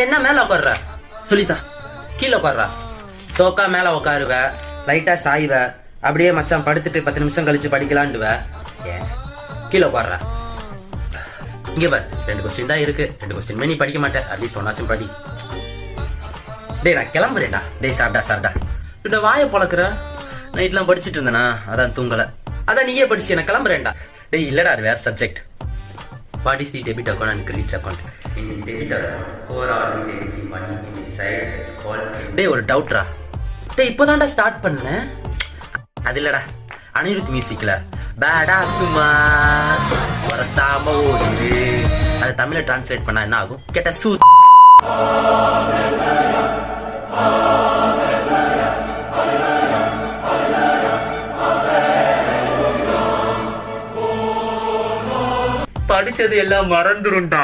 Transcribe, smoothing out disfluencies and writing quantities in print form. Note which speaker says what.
Speaker 1: என்ன மேல உட்கார்ற சொல்லித்தா. கீழே உட்கார்றா. சோக்கா மேல உட்காருவ, லைட்டா சாய்வ, அப்படியே மச்சான் படுத்துட்டு 10 நிமிஷம் கழிச்சு படிக்கலான்டுவ. ஏன் கீழே உட்கார்ற? இங்க பார், 2 கொஸ்டின் தான் இருக்கு. 2 கொஸ்டின் நீ படிக்க மாட்டேன், அட்லீஸ்ட் ஒன்னாச்சும் படி. டேய் நான் கிளம்புறேன்டா. டேய் சாப்பிடா. இந்த வாயை பழக்கிற. நைட்லாம் படிச்சுட்டு இருந்தேனா, அதான் தூங்கல. அதான் நீயே படிச்சு நான் கிளம்புறேன்டா. டேய் இல்லடா, அது வேற subject. What is the debit account and credit account? In debit account, overall debit money inside is called. டேய் ஒரு டவுட்ரா. டேய் இப்போதான்டா ஸ்டார்ட் பண்ணேன். அது இல்லடா, அனிருத் மியூசிக்ல பேடா சும்மா வரசாம ஓடுது, அது தமிழ்ல டிரான்ஸ்லேட் பண்ணா என்ன ஆகும் கேட்ட சூ. படிச்சது எல்லாம் மறந்துருண்டா.